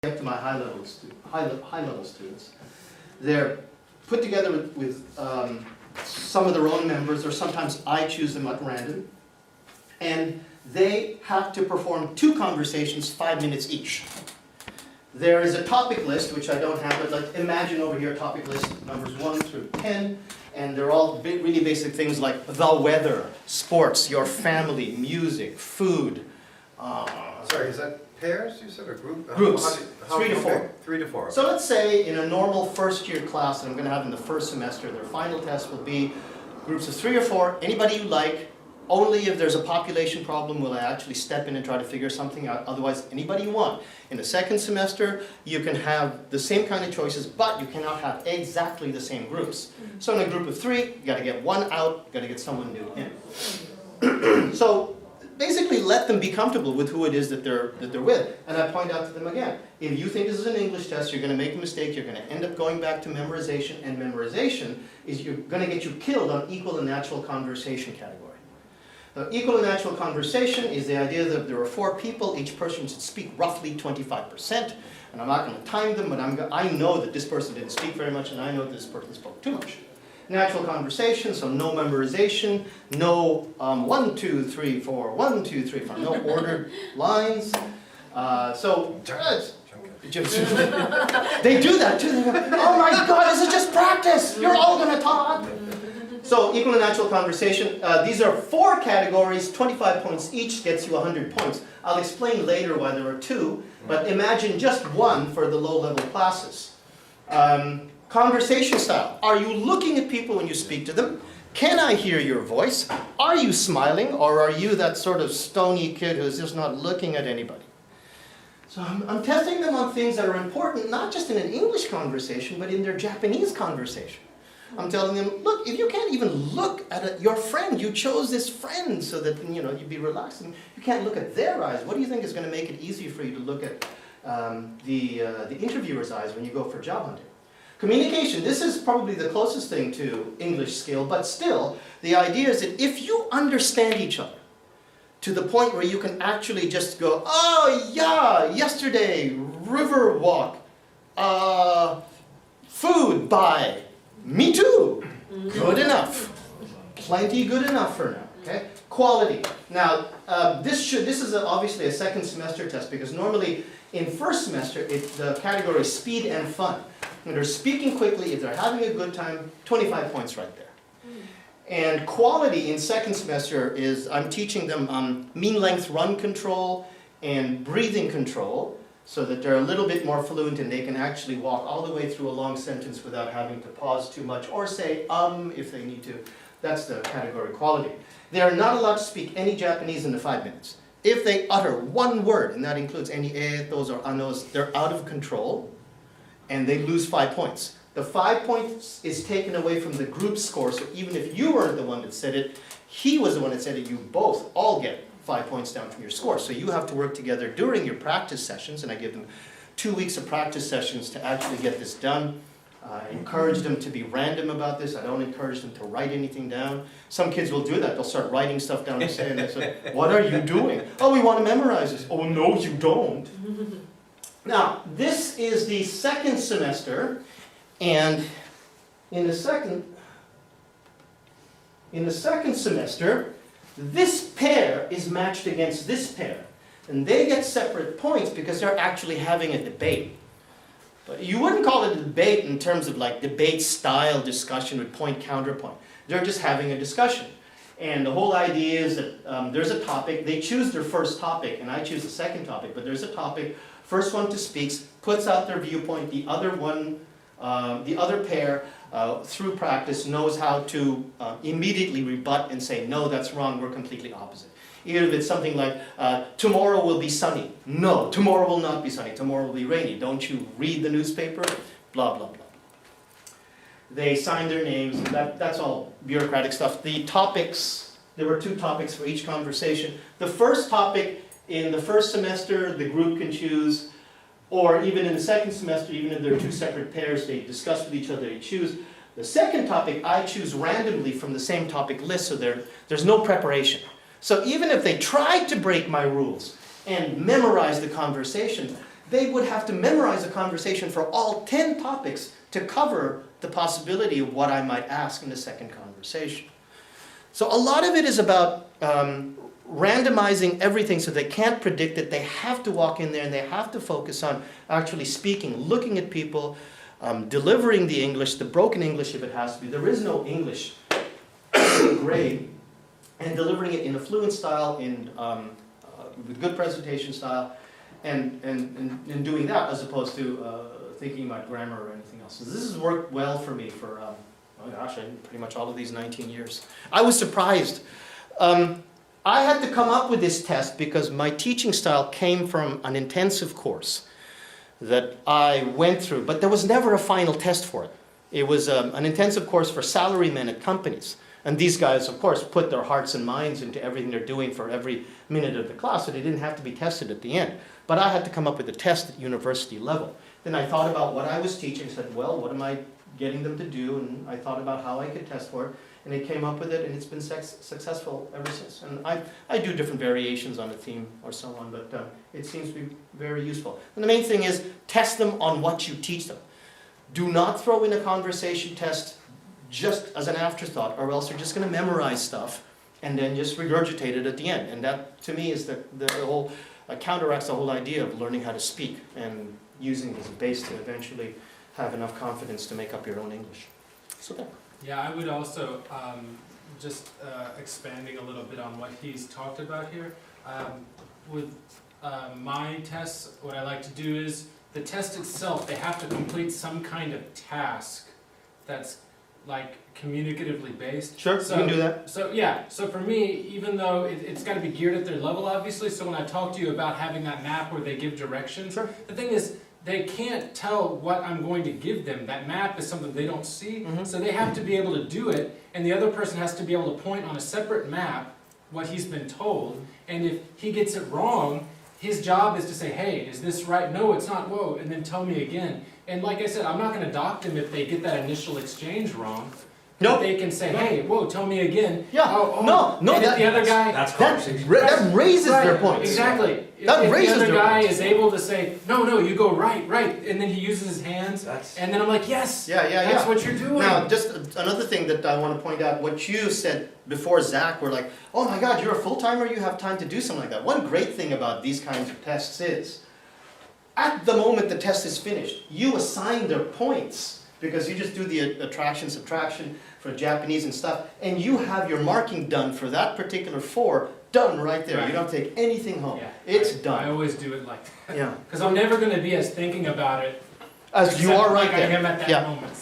up to my high-level students. They're put together with some of their own members, or sometimes I choose them at random, and they have to perform 2 conversations, 5 minutes each. There is a topic list, which I don't have, but like imagine over here topic list numbers 1 through 10, and they're all really basic things like the weather, sports, your family, music, food. Sorry, is that pairs you said, or group? Groups, How 3 to 4. okay, 3 to 4. So let's say in a normal first-year class that I'm going to have in the first semester, their final test will be groups of 3 or 4, anybody you like. Only if there's a population problem will I actually step in and try to figure something out. Otherwise, anybody you want. In the second semester, you can have the same kind of choices, but you cannot have exactly the same groups. So in a group of 3, you got to get one out, you got to get someone new in. So basically, let them be comfortable with who it is that they're with. And I point out to them again, if you think this is an English test, you're going to make a mistake, you're going to end up going back to memorization, and memorization is you're going to get you killed on equal and natural conversation category. Equal and natural conversation is the idea that there are 4 people, each person should speak roughly 25%, and I'm not going to time them, but I know that this person didn't speak very much, and I know that this person spoke too much. Natural conversation, so no memorization, no 1, 2, 3, 4, 1, 2, 3, 4, no ordered lines. They do that too. They go, oh my God, this is just practice. You're all going to talk. So equal and natural conversation, these are 4 categories, 25 points each gets you 100 points. I'll explain later why there are 2, but imagine just 1 for the low-level classes. Conversation style. Are you looking at people when you speak to them? Can I hear your voice? Are you smiling, or are you that sort of stony kid who's just not looking at anybody? So I'm testing them on things that are important, not just in an English conversation, but in their Japanese conversation. I'm telling them, look, if you can't even look at your friend, you chose this friend so that you'd be relaxed, and you can't look at their eyes. What do you think is going to make it easier for you to look at the interviewer's eyes when you go for job hunting? Communication, this is probably the closest thing to English skill, but still, the idea is that if you understand each other to the point where you can actually just go, oh yeah, yesterday, river walk, food, buy, me too, good enough, plenty good enough for now, okay? Quality, now this is obviously a second semester test because normally in first semester the category is speed and fun. When they're speaking quickly, if they're having a good time, 25 points right there. And quality in second semester is, I'm teaching them mean length run control and breathing control so that they're a little bit more fluent and they can actually walk all the way through a long sentence without having to pause too much or say if they need to. That's the category quality. They are not allowed to speak any Japanese in the 5 minutes. If they utter 1 word, and that includes any etos or anos, they're out of control and they lose 5 points. The 5 points is taken away from the group score, so even if you weren't the one that said it, he was the one that said it, you both all get 5 points down from your score. So you have to work together during your practice sessions, and I give them 2 weeks of practice sessions to actually get this done. I encourage them to be random about this. I don't encourage them to write anything down. Some kids will do that. They'll start writing stuff down and say, what are you doing? Oh, we want to memorize this. Oh, no, you don't. Now, this is the second semester, and in the second semester, this pair is matched against this pair. And they get separate points because they're actually having a debate. But you wouldn't call it a debate in terms of like debate style discussion with point counterpoint. They're just having a discussion. And the whole idea is that there's a topic, they choose their first topic, and I choose the second topic, but there's a topic, first one to speak puts out their viewpoint, the other pair, through practice, knows how to immediately rebut and say, no, that's wrong, we're completely opposite. Even if it's something like, tomorrow will be sunny. No, tomorrow will not be sunny, tomorrow will be rainy. Don't you read the newspaper? Blah, blah, blah. They sign their names, that's all bureaucratic stuff. The topics, there were 2 topics for each conversation. The first topic in the first semester, the group can choose, or even in the second semester, even if they're 2 separate pairs, they discuss with each other, they choose. The second topic, I choose randomly from the same topic list, so there's no preparation. So even if they tried to break my rules and memorize the conversation, they would have to memorize a conversation for all 10 topics to cover the possibility of what I might ask in the second conversation. So a lot of it is about randomizing everything so they can't predict it. They have to walk in there and they have to focus on actually speaking, looking at people, delivering the English, the broken English if it has to be. There is no English grade. And delivering it in a fluent style, with good presentation style, and doing that as opposed to thinking about grammar or anything else. So this has worked well for me for, oh gosh, pretty much all of these 19 years. I was surprised. I had to come up with this test because my teaching style came from an intensive course that I went through, but there was never a final test for it. It was an intensive course for salarymen at companies. And these guys, of course, put their hearts and minds into everything they're doing for every minute of the class, so they didn't have to be tested at the end. But I had to come up with a test at university level. Then I thought about what I was teaching, said, well, what am I getting them to do? And I thought about how I could test for it, and I came up with it, and it's been successful ever since. And I do different variations on the theme or so on, but it seems to be very useful. And the main thing is, test them on what you teach them. Do not throw in a conversation test just as an afterthought, or else you're just going to memorize stuff and then just regurgitate it at the end. And that, to me, is the whole, counteracts the whole idea of learning how to speak and using it as a base to eventually have enough confidence to make up your own English. So there. Yeah, I would also, just expanding a little bit on what he's talked about here, with my tests, what I like to do is, the test itself, they have to complete some kind of task that's like communicatively based. Sure, so, you can do that. So yeah, so for me, even though it's got to be geared at their level, obviously, so when I talk to you about having that map where they give directions, Sure. the thing is, they can't tell what I'm going to give them. That map is something they don't see, so they have to be able to do it, and the other person has to be able to point on a separate map what he's been told, and if he gets it wrong, his job is to say, hey, is this right? No, it's not, whoa, and then tell me again. And like I said, I'm not going to dock them if they get that initial exchange wrong. Nope. They can say, hey, whoa, tell me again. Yeah, no, and if the other guy... that raises their points. Exactly. That if raises the other their guy points. is able to say, no, you go right, and then he uses his hands, and then I'm like, yes, that's what you're doing. Now, just another thing that I want to point out, what you said before, Zach, were like, oh my God, you're a full-timer, you have time to do something like that. One great thing about these kinds of tests is, at the moment the test is finished, you assign their points, because you just do the attraction, subtraction for Japanese and stuff, and you have your marking done for that particular 4 done right there. Right. You don't take anything home. Yeah, It's I done. always do it like that. Yeah. Because I'm never going to be as thinking about it As you are right like there. I am at that Yeah. moment.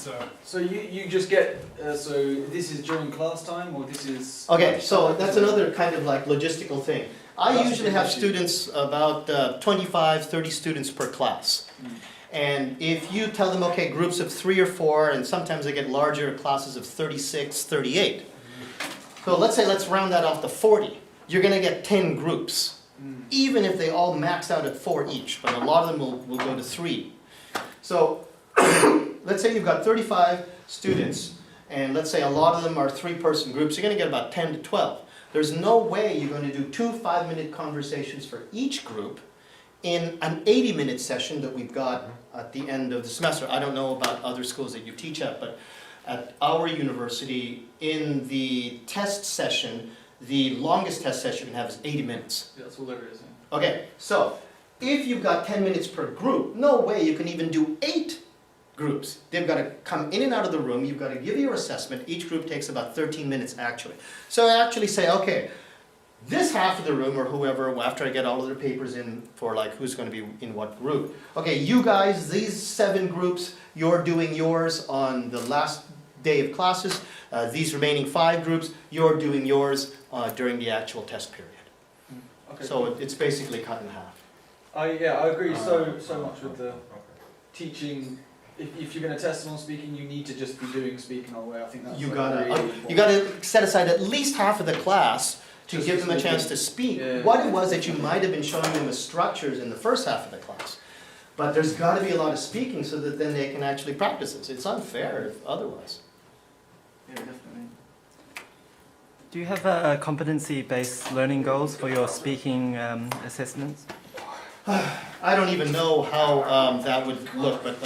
So you just get, so this is during class time, or this is... Okay, so that's another kind of like logistical thing. I usually have students, about 25, 30 students per class. And if you tell them, okay, groups of 3 or 4, and sometimes they get larger classes of 36, 38. So let's round that off to 40. You're going to get 10 groups, even if they all max out at 4 each, but a lot of them will go to 3. So let's say you've got 35 students, and let's say a lot of them are 3-person groups, you're going to get about 10 to 12. There's no way you're going to do 2 5-minute conversations for each group in an 80-minute session that we've got at the end of the semester. I don't know about other schools that you teach at, but at our university, in the test session, the longest test session you can have is 80 minutes. That's all there is. Okay, so if you've got 10 minutes per group, no way you can even do 8 groups. They've got to come in and out of the room, you've got to give your assessment. Each group takes about 13 minutes actually. So I actually say, okay, this half of the room, or whoever, after I get all of their papers in for like who's going to be in what group. Okay, you guys, these 7 groups, you're doing yours on the last day of classes. These remaining 5 groups, you're doing yours during the actual test period. Okay. So it's basically cut in half. I agree so much with the teaching. If you're going to test them on speaking, you need to just be doing speaking all the way. I think that's You like gotta really important. you gotta set aside at least half of the class to Just give to them a speak. chance to speak Yeah. what it was that you might have been showing them as structures in the first half of the class. But there's got to be a lot of speaking so that then they can actually practice this. It's unfair if otherwise. Yeah, definitely. Do you have competency-based learning goals for your speaking assessments? I don't even know how that would look, but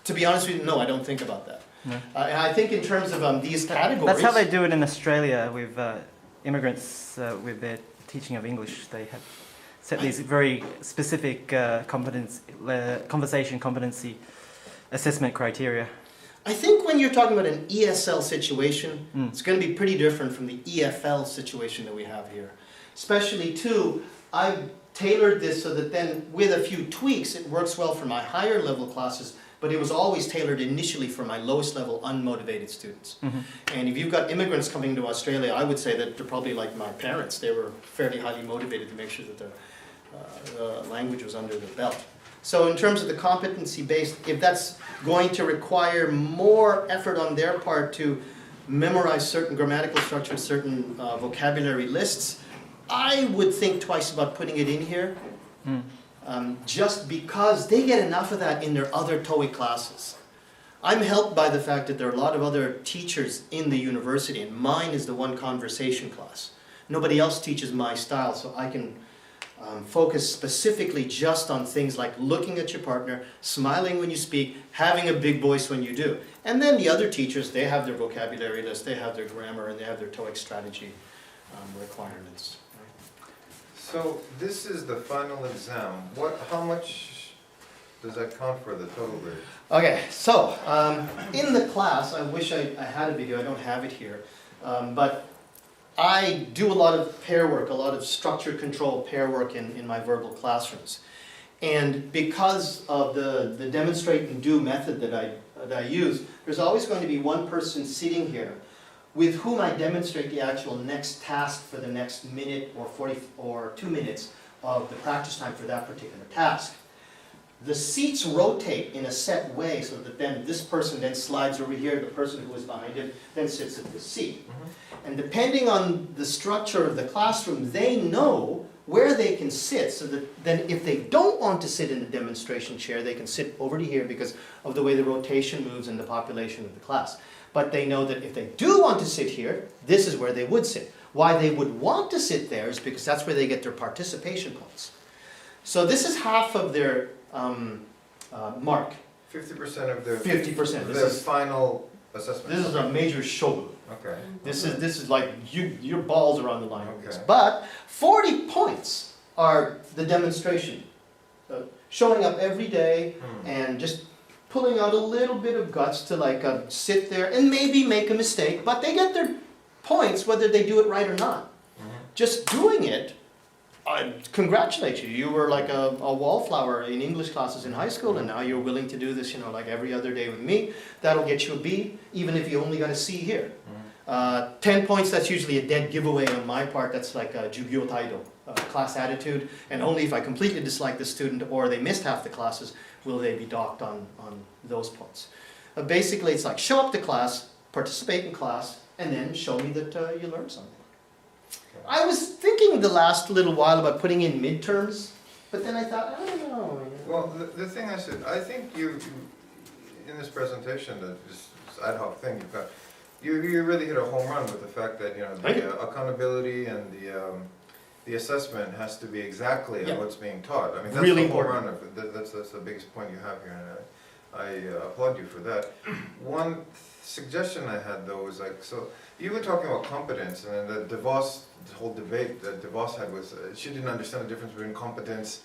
to be honest with you, no, I don't think about that. No. And I think in terms of these categories... That's how they do it in Australia with immigrants with their teaching of English. They have set these very specific conversation competency assessment criteria. I think when you're talking about an ESL situation, it's going to be pretty different from the EFL situation that we have here. Especially too, I've tailored this so that then with a few tweaks, it works well for my higher level classes, but it was always tailored initially for my lowest level unmotivated students. And if you've got immigrants coming to Australia, I would say that they're probably like my parents. They were fairly highly motivated to make sure that the language was under their belt. So in terms of the competency-based, if that's going to require more effort on their part to memorize certain grammatical structures, certain vocabulary lists, I would think twice about putting it in here, just because they get enough of that in their other TOEIC classes. I'm helped by the fact that there are a lot of other teachers in the university, and mine is the one conversation class. Nobody else teaches my style, so I can focus specifically just on things like looking at your partner, smiling when you speak, having a big voice when you do. And then the other teachers, they have their vocabulary list, they have their grammar, and they have their TOEIC strategy requirements. So this is the final exam. How much does that count for the total grade? Okay, so in the class, I wish I had a video, I don't have it here, but I do a lot of pair work, a lot of structure control pair work in my verbal classrooms. And because of the demonstrate and do method that I use, there's always going to be one person sitting here with whom I demonstrate the actual next task for the next minute or 40 or 2 minutes of the practice time for that particular task. The seats rotate in a set way so that then this person then slides over here, the person who is behind him then sits at this seat. And depending on the structure of the classroom, they know where they can sit, so that then if they don't want to sit in the demonstration chair, they can sit over to here because of the way the rotation moves and the population of the class. But they know that if they do want to sit here, this is where they would sit. Why they would want to sit there is because that's where they get their participation points. So this is half of their mark. 50% of their 50%. Their final assessment. This is a major show. Okay. This is like your balls are on the line. Okay. But 40 points are the demonstration. Showing up every day and just pulling out a little bit of guts to like sit there and maybe make a mistake, but they get their points whether they do it right or not. Just doing it, I congratulate you. You were like a wallflower in English classes in high school, and now you're willing to do this, like every other day with me. That'll get you a B, even if you only got a C here. 10 points, that's usually a dead giveaway on my part. That's like a jugyo taido, class attitude. And only if I completely dislike the student or they missed half the classes will they be docked on those points. Basically, it's like show up to class, participate in class, and then show me that you learned something. I was thinking the last little while about putting in midterms, but then I thought, I don't know. Well, the thing I said, I think you in this presentation, this ad hoc thing you've got, you really hit a home run with the fact that the accountability and the assessment has to be exactly what's being taught. I mean, that's really the home important. run of it. That's the biggest point you have here, and I applaud you for that. One suggestion I had though was like, so you were talking about competence, and then the whole debate that DeVos had was she didn't understand the difference between competence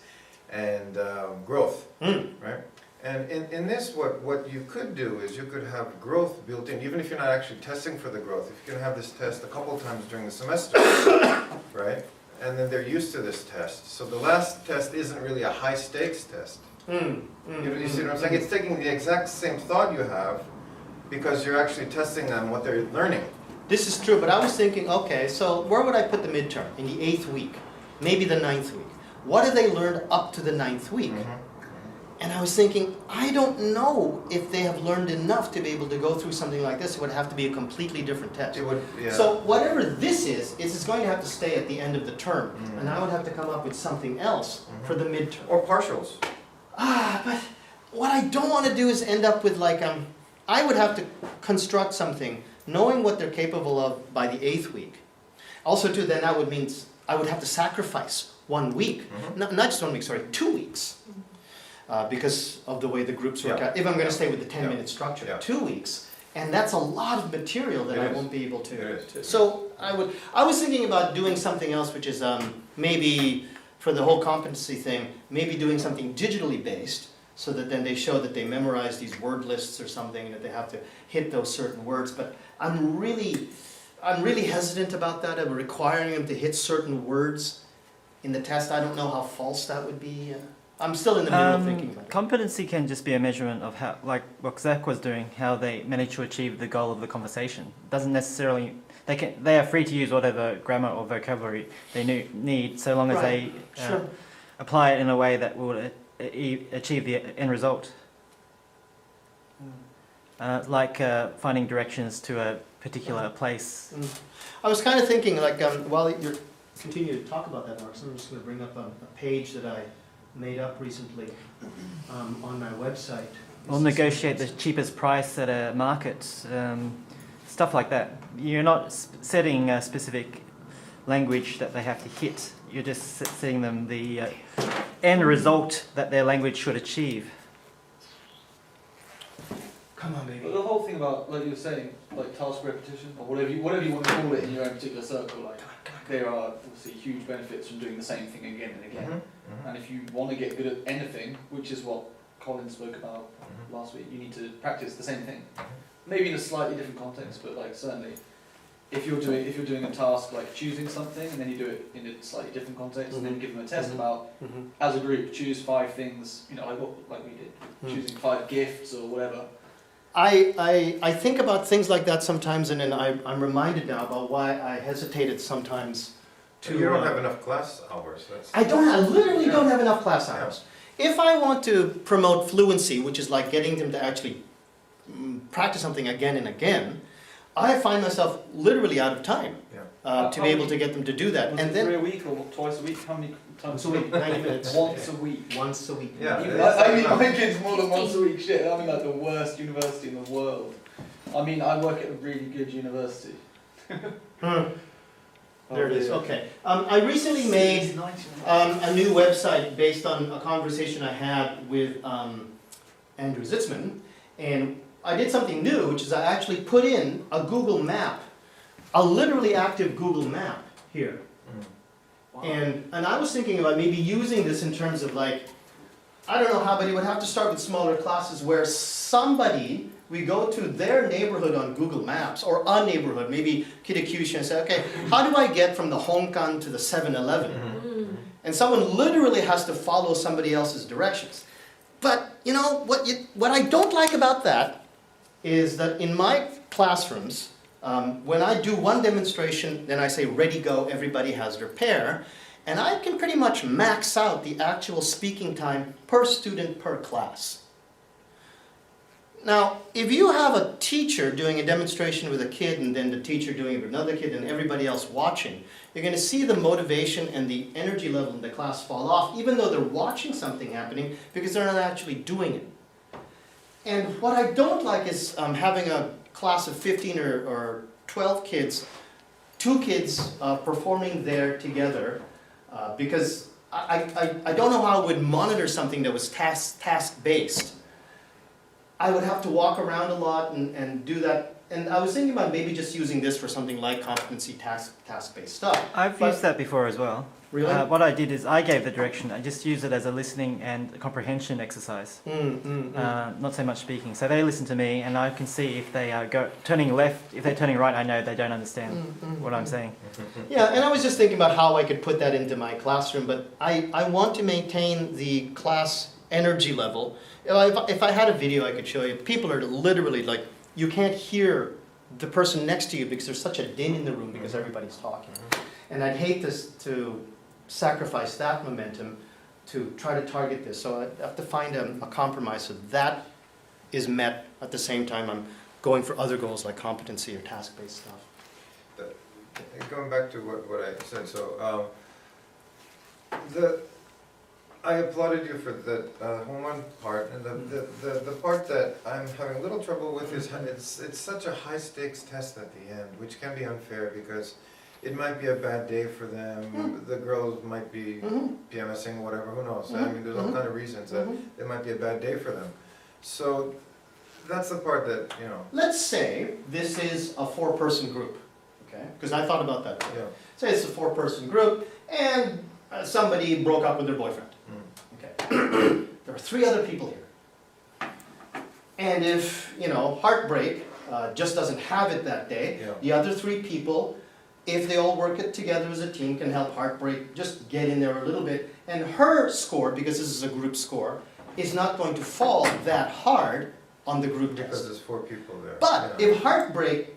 and growth, right? And in this, what you could do is you could have growth built in, even if you're not actually testing for the growth. If you can have this test a couple of times during the semester, right? And then they're used to this test. So the last test isn't really a high stakes test. You see what I'm saying? It's taking the exact same thought you have because you're actually testing them what they're learning. This is true, but I was thinking, okay, so where would I put the midterm? In the 8th week, maybe the 9th week. What have they learned up to the 9th week? And I was thinking, I don't know if they have learned enough to be able to go through something like this. It would have to be a completely different test. It would, yeah. So whatever this is, it's going to have to stay at the end of the term. And I would have to come up with something else for the midterm. Or partials. But what I don't want to do is end up with like, I would have to construct something knowing what they're capable of by the 8th week. Also too, then that would mean I would have to sacrifice 1 week. Not just 1 week, sorry, 2 weeks. Because of the way the groups work Yeah. out, if I'm gonna stay with the Yeah. 10-minute structure, Yeah. 2 weeks. And that's a lot of material that It I is. won't be able It to. is. So I was thinking about doing something else, which is maybe for the whole competency thing, maybe doing something digitally based, so that then they show that they memorize these word lists or something, that they have to hit those certain words. But I'm really hesitant about that, of requiring them to hit certain words in the test. I don't know how false that would be. I'm still in the middle of thinking about it. Competency can just be a measurement of how, like what Zach was doing, how they manage to achieve the goal of the conversation. Doesn't necessarily, they are free to use whatever grammar or vocabulary they need, so long as Right, they sure. apply it in a way that will achieve the end result. Like finding directions to a particular place. I was kind of thinking, like, while you're continuing to talk about that, Mark, so I'm just going to bring up a page that I made up recently on my website. Or negotiate the cheapest price at a market, stuff like that. You're not setting a specific language that they have to hit. You're just setting them the end result that their language should achieve. Come on, baby. But the whole thing about, like you were saying, like task repetition, or whatever you want to call it in your own particular circle, like there are obviously huge benefits from doing the same thing again and again. And if you want to get good at anything, which is what Colin spoke about last week, you need to practice the same thing. Maybe in a slightly different context, but like certainly, if you're doing a task like choosing something, and then you do it in a slightly different context, and then give them a test about, as a group, choose 5 things, you know, like we did, choosing 5 gifts or whatever. I think about things like that sometimes, and then I'm reminded now about why I hesitated sometimes to... You don't have enough class hours. I literally don't have enough class hours. If I want to promote fluency, which is like getting them to actually practice something again and again, I find myself literally out of time to be able to get them to do that. Was And it then 3 a week or twice a week? How many times once a week, 90 minutes. Once a week. Once a week. Yeah. I mean, my kid's more than once a week. Shit, I'm in like the worst university in the world. I mean, I work at a really good university. There it is, okay. I recently made a new website based on a conversation I had with Andrew Zitzman, and I did something new, which is I actually put in a Google map, a literally active Google map here. And I was thinking about maybe using this in terms of like, I don't know how, but it would have to start with smaller classes where somebody, we go to their neighborhood on Google Maps, or a neighborhood, maybe Kitakyushu, and say, okay, how do I get from the Honkan to the 7-Eleven? And someone literally has to follow somebody else's directions. But, you know, what I don't like about that is that in my classrooms, when I do one demonstration, then I say, ready, go, everybody has their pair, and I can pretty much max out the actual speaking time per student per class. Now, if you have a teacher doing a demonstration with a kid and then the teacher doing it with another kid and everybody else watching, you're going to see the motivation and the energy level in the class fall off, even though they're watching something happening, because they're not actually doing it. And what I don't like is having a class of 15 or 12 kids, 2 kids performing there together, because I don't know how I would monitor something that was task-based. I would have to walk around a lot and do that. And I was thinking about maybe just using this for something like competency task-based stuff. I've used that before as well. Really? What I did is I gave the direction. I just used it as a listening and comprehension exercise. Not so much speaking. So they listen to me, and I can see if they are turning left. If they're turning right, I know they don't understand what I'm saying. Yeah, and I was just thinking about how I could put that into my classroom, but I want to maintain the class energy level. If I had a video I could show you, people are literally like, you can't hear the person next to you because there's such a din in the room because everybody's talking. And I'd hate to sacrifice that momentum to try to target this. So I have to find a compromise so that is met at the same time I'm going for other goals like competency or task-based stuff. Going back to what I said, so I applauded you for the home run part, and the part that I'm having a little trouble with is it's such a high stakes test at the end, which can be unfair because it might be a bad day for them, the girls might be PMSing, whatever, who knows? I mean, there's all kind of reasons that it might be a bad day for them. So that's the part that, you know, Let's say this is a 4-person group, okay? Because I thought about that. yeah. Say it's a 4-person group, and somebody broke up with their boyfriend. Okay. There are 3 other people here. And if, you know, heartbreak just doesn't have it that day, Yeah. the other 3 people, if they all work it together as a team, can help heartbreak just get in there a little bit. And her score, because this is a group score, is not going to fall that hard on the group Because test. there's 4 people there. But yeah. if heartbreak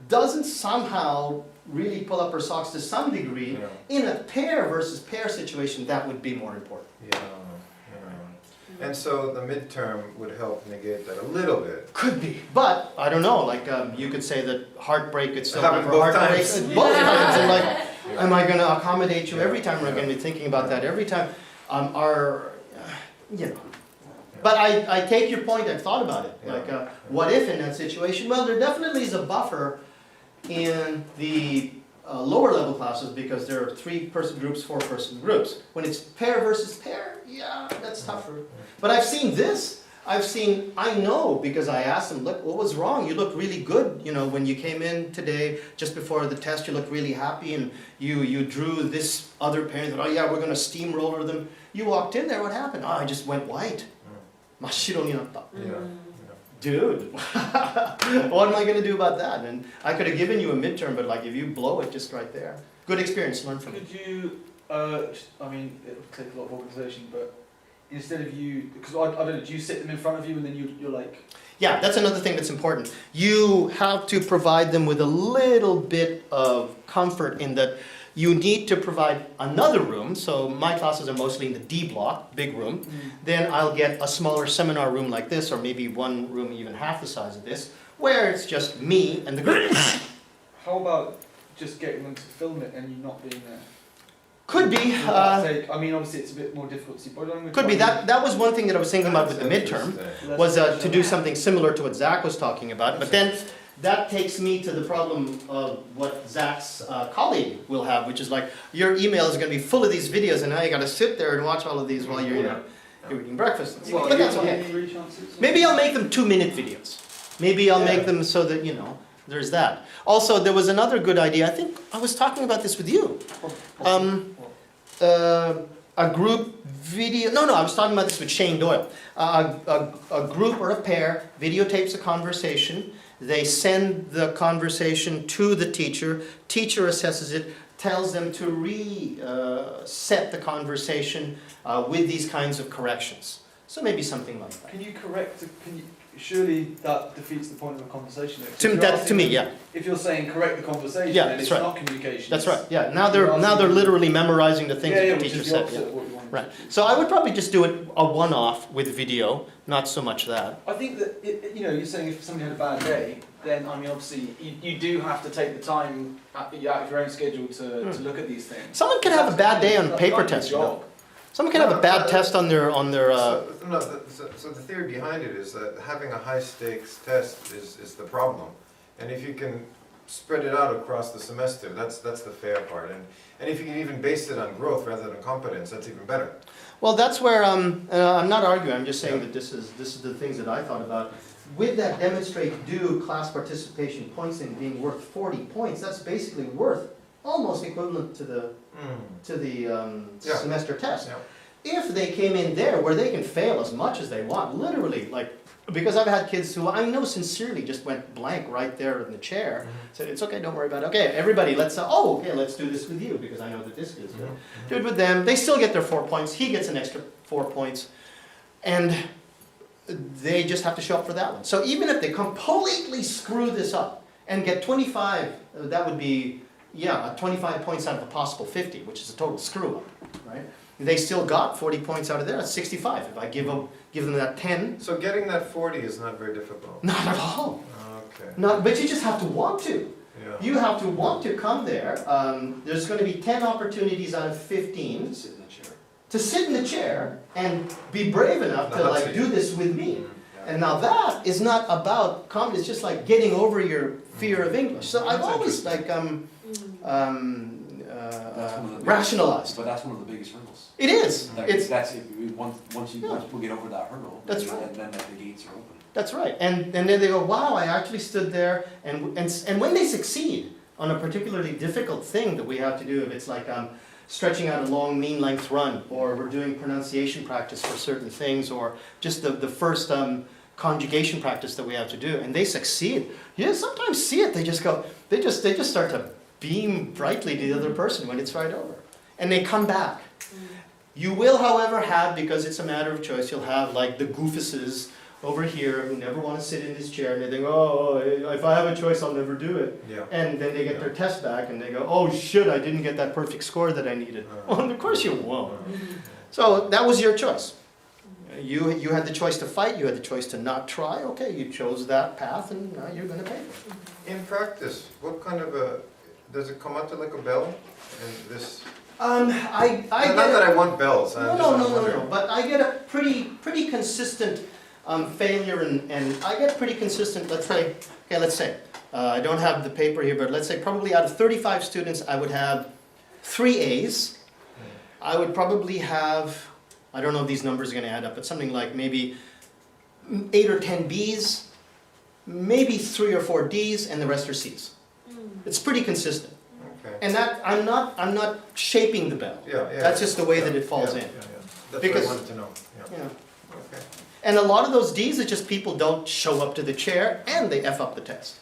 doesn't somehow really pull up her socks to some degree, Yeah. in a pair versus pair situation, that would be more important. Yeah, yeah. And so the midterm would help negate that a little bit. Could be, but I don't know. Like you could say that heartbreak could still Happen have both heartbreak times. both times. And like, am I going to accommodate you every time? We're going to be thinking about that every time. You know. But I take your point. I've thought about it. Yeah. Like, what if in that situation? Well, there definitely is a buffer in the lower level classes because there are 3-person groups, 4-person groups. When it's pair versus pair, yeah, that's tougher. But I've seen this. I know because I asked them, look, what was wrong? You look really good, you know, when you came in today, just before the test, you looked really happy and you drew this other pair that, oh yeah, we're going to steamroller them. You walked in there, what happened? Oh, I just went white. Yeah. Dude, what am I going to do about that? And I could have given you a midterm, but like if you blow it just right there. Good experience, learn from it. Could you, I mean, it would take a lot of organisation, but instead of you, because I don't know, do you sit them in front of you and then you're like... Yeah, that's another thing that's important. You have to provide them with a little bit of comfort in that you need to provide another room. So my classes are mostly in the D block, big room. Then I'll get a smaller seminar room like this, or maybe one room even half the size of this, where it's just me and the group. How about just getting them to film it and you not being there? Could be. Would that take, I mean, obviously it's a bit more difficult to see body language. Could be. but That was one thing that I was thinking about with the midterm, Interesting. was to do something similar to what Zach was talking about. But then that takes me to the problem of what Zach's colleague will have, which is like, your email is going to be full of these videos, and now you got to sit there and watch all of these while you're, you're eating breakfast. Well, But that's you okay. any really chances? Maybe I'll make them 2-minute videos. Maybe I'll make them so that, you know, there's that. Also, there was another good idea. I think I was talking about this with you. A group video, no, I was talking about this with Shane Doyle. A group or a pair videotapes a conversation. They send the conversation to the teacher. Teacher assesses it, tells them to reset the conversation with these kinds of corrections. So maybe something like that. Can you correct, surely that defeats the point of a conversation. If To, you're that, to asking me, them- yeah. If you're saying correct the conversation, Yeah, then that's it's right. not communication. That's it's- right, yeah. Now they're literally memorizing the things that the which teacher is the said. opposite Yeah. of what you want. Right. So I would probably just do it a one-off with video, not so much that. I think that, you're saying if somebody had a bad day, then, I mean, obviously, you do have to take the time out of your own schedule to look at these things. Someone can have a bad day on a That's paper kind of test, your you know. job. Someone can have a bad test on their So the theory behind it is that having a high stakes test is the problem. And if you can spread it out across the semester, that's the fair part. And if you can even base it on growth rather than competence, that's even better. Well, that's where I'm not arguing. I'm just saying that this is the things that I thought about. With that demonstrate do class participation points thing being worth 40 points, that's basically worth almost equivalent to the Yeah. semester test. Yeah. If they came in there where they can fail as much as they want, literally, like, because I've had kids who I know sincerely just went blank right there in the chair, said, it's okay, don't worry about it. Okay, everybody, let's do this with you, because I know that this is good. Do it with them, they still get their 4 points, he gets an extra 4 points, and they just have to show up for that one. So even if they completely screw this up and get 25, that would be, 25 points out of a possible 50, which is a total screw up, right? They still got 40 points out of there, that's 65. If I give them that 10, So getting that 40 is not very difficult. not at all. Okay. But you just have to want to. Yeah. You have to want to come there. There's going to be 10 opportunities out of 15 Sit in the chair. to sit in the chair and be brave enough to The hot like seat. do this with me. And now that is not about comedy. It's just like getting over your fear of English. So I've That's always interesting. like rationalized. But that's one of the biggest hurdles. It is. It's, That's if we, once people get over that hurdle, That's then, right. then the gates are open. that's right. And then they go, wow, I actually stood there. And when they succeed on a particularly difficult thing that we have to do, if it's like stretching out a long mean length run, or we're doing pronunciation practice for certain things, or just the first conjugation practice that we have to do, and they succeed. You sometimes see it, they just start to beam brightly to the other person when it's right over. And they come back. You will, however, have, because it's a matter of choice, you'll have like the goofuses over here who never want to sit in this chair, and they think, oh, if I have a choice, I'll never do it. Yeah. And then they get their test back and they go, oh shit, I didn't get that perfect score that I needed. Well, of course you won't. So that was your choice. You had the choice to fight, you had the choice to not try. Okay, you chose that path, and now you're going to pay for it. In practice, what kind of a, does it come out to like a bell? And this, I not get that I want bells, I'm no, just wondering. but I get a pretty consistent failure, and I get pretty consistent, let's say, I don't have the paper here, but let's say probably out of 35 students, I would have 3 A's. I would probably have, I don't know if these numbers are going to add up, but something like maybe 8 or 10 B's, maybe 3 or 4 D's, and the rest are C's. It's pretty consistent. Okay. And that, I'm not shaping the bell. Yeah, yeah. That's just the way that it falls in. That's Because- what I wanted to know, yeah. Yeah. Okay. And a lot of those D's are just people don't show up to the chair and they F up the test.